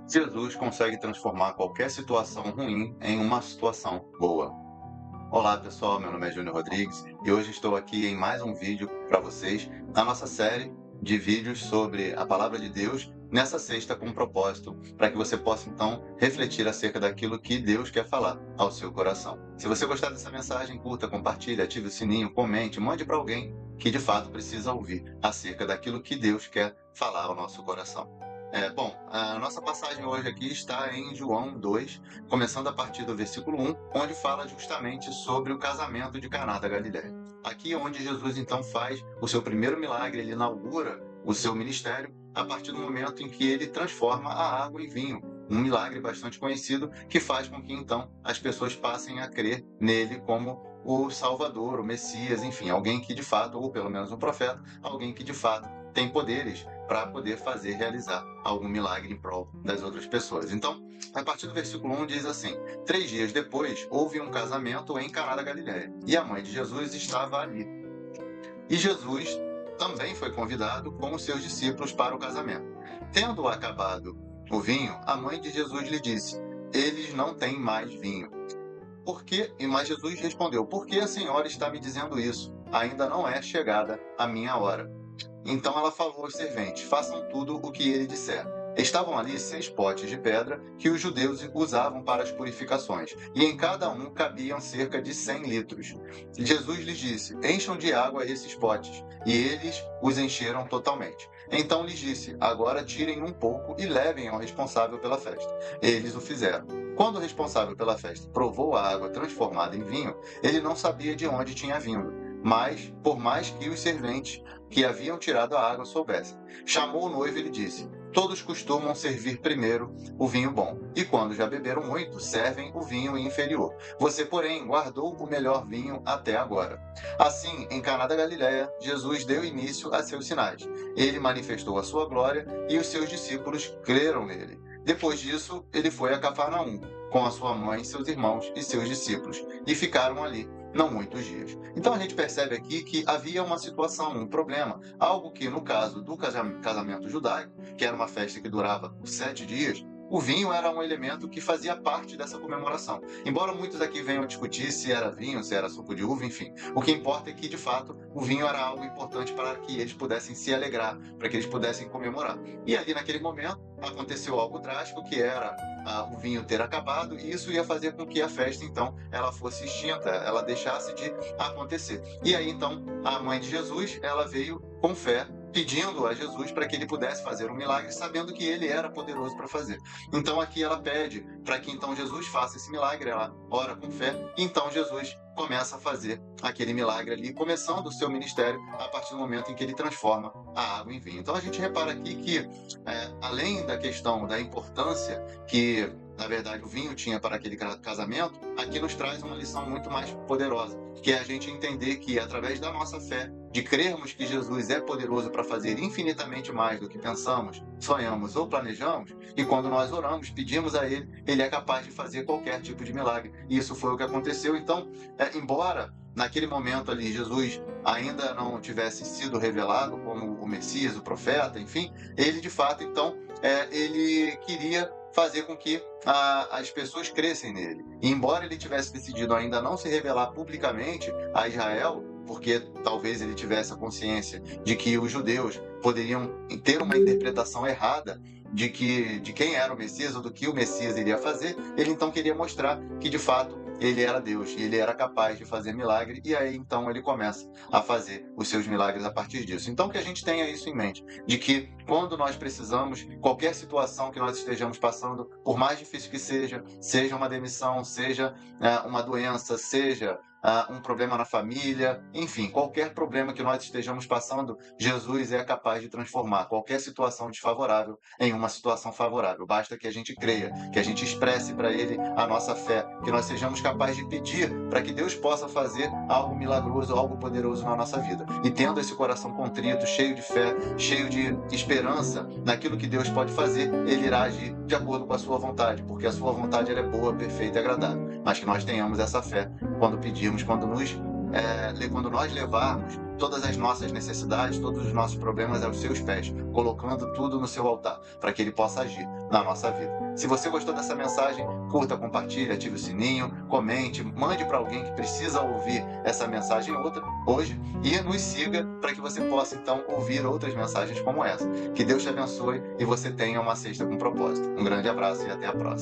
Jesus consegue transformar qualquer situação ruim em uma situação boa. Olá pessoal, meu nome é Júnior Rodrigues e hoje estou aqui em mais um vídeo para vocês na nossa série de vídeos sobre a Palavra de Deus, nessa sexta com um propósito, para que você possa então refletir acerca daquilo que Deus quer falar ao seu coração. Se você gostar dessa mensagem, curta, compartilhe, ative o sininho, comente, mande para alguém que de fato precisa ouvir acerca daquilo que Deus quer falar ao nosso coração. A nossa passagem hoje aqui está em João 2, começando a partir do versículo 1, onde fala justamente sobre o casamento de Caná da Galileia. Aqui é onde Jesus então faz o seu primeiro milagre, ele inaugura o seu ministério a partir do momento em que ele transforma a água em vinho. Um milagre bastante conhecido que faz com que então as pessoas passem a crer nele como o Salvador, o Messias, enfim, alguém que de fato, ou pelo menos um profeta, alguém que de fato tem poderes para poder realizar algum milagre em prol das outras pessoas. Então, a partir do versículo 1 diz assim: 3 dias depois, houve um casamento em Caná da Galileia, e a mãe de Jesus estava ali. E Jesus também foi convidado com os seus discípulos para o casamento. Tendo acabado o vinho, a mãe de Jesus lhe disse: eles não têm mais vinho. Por quê? Mas Jesus respondeu: por que a senhora está me dizendo isso? Ainda não é chegada a minha hora. Então ela falou aos serventes: façam tudo o que ele disser. Estavam ali 6 potes de pedra que os judeus usavam para as purificações, e em cada um cabiam cerca de 100 litros. Jesus lhes disse: encham de água esses potes, e eles os encheram totalmente. Então lhes disse: agora tirem um pouco e levem ao responsável pela festa. Eles o fizeram. Quando o responsável pela festa provou a água transformada em vinho, ele não sabia de onde tinha vindo, mas por mais que os serventes que haviam tirado a água soubessem. Chamou o noivo e lhe disse: todos costumam servir primeiro o vinho bom, e quando já beberam muito, servem o vinho inferior. Você, porém, guardou o melhor vinho até agora. Assim, em Caná da Galileia, Jesus deu início a seus sinais. Ele manifestou a sua glória e os seus discípulos creram nele. Depois disso, ele foi a Cafarnaum, com a sua mãe, seus irmãos e seus discípulos, e ficaram ali não muitos dias. Então a gente percebe aqui que havia uma situação, um problema, algo que no caso do casamento judaico, que era uma festa que durava por 7 dias, o vinho era um elemento que fazia parte dessa comemoração. Embora muitos aqui venham discutir se era vinho, se era suco de uva, enfim, o que importa é que, de fato, o vinho era algo importante para que eles pudessem se alegrar, para que eles pudessem comemorar. E ali, naquele momento, aconteceu algo drástico, que era o vinho ter acabado, e isso ia fazer com que a festa, então, ela fosse extinta, ela deixasse de acontecer. E aí, então, a mãe de Jesus, ela veio com fé, pedindo a Jesus para que ele pudesse fazer um milagre, sabendo que ele era poderoso para fazer. Então aqui ela pede para que então Jesus faça esse milagre, ela ora com fé, e então Jesus começa a fazer aquele milagre ali, começando o seu ministério a partir do momento em que ele transforma a água em vinho. Então a gente repara aqui que, além da questão da importância que, na verdade, o vinho tinha para aquele casamento, aqui nos traz uma lição muito mais poderosa, que é a gente entender que, através da nossa fé, de crermos que Jesus é poderoso para fazer infinitamente mais do que pensamos, sonhamos ou planejamos, e quando nós oramos, pedimos a Ele, Ele é capaz de fazer qualquer tipo de milagre. E isso foi o que aconteceu. Então, embora naquele momento ali Jesus ainda não tivesse sido revelado como o Messias, o profeta, enfim, ele de fato, então, ele queria fazer com que as pessoas crescem nele. E embora ele tivesse decidido ainda não se revelar publicamente a Israel, porque talvez ele tivesse a consciência de que os judeus poderiam ter uma interpretação errada de quem era o Messias ou do que o Messias iria fazer, ele então queria mostrar que de fato ele era Deus e ele era capaz de fazer milagre, e aí então ele começa a fazer os seus milagres a partir disso. Então que a gente tenha isso em mente, de que quando nós precisamos, qualquer situação que nós estejamos passando, por mais difícil que seja uma demissão, seja uma doença, seja um problema na família, enfim, qualquer problema que nós estejamos passando, Jesus é capaz de transformar qualquer situação desfavorável em uma situação favorável. Basta que a gente creia, que a gente expresse para Ele a nossa fé, que nós sejamos capazes de pedir para que Deus possa fazer algo milagroso, algo poderoso na nossa vida. E tendo esse coração contrito, cheio de fé, cheio de esperança naquilo que Deus pode fazer, Ele irá agir de acordo com a sua vontade, porque a sua vontade ela é boa, perfeita e agradável. Mas que nós tenhamos essa fé quando pedirmos, quando nos quando nós levarmos todas as nossas necessidades, todos os nossos problemas aos seus pés, colocando tudo no seu altar, para que Ele possa agir na nossa vida. Se você gostou dessa mensagem, curta, compartilhe, ative o sininho, comente, mande para alguém que precisa ouvir essa mensagem hoje e nos siga para que você possa então ouvir outras mensagens como essa. Que Deus te abençoe e você tenha uma sexta com propósito. Um grande abraço e até a próxima.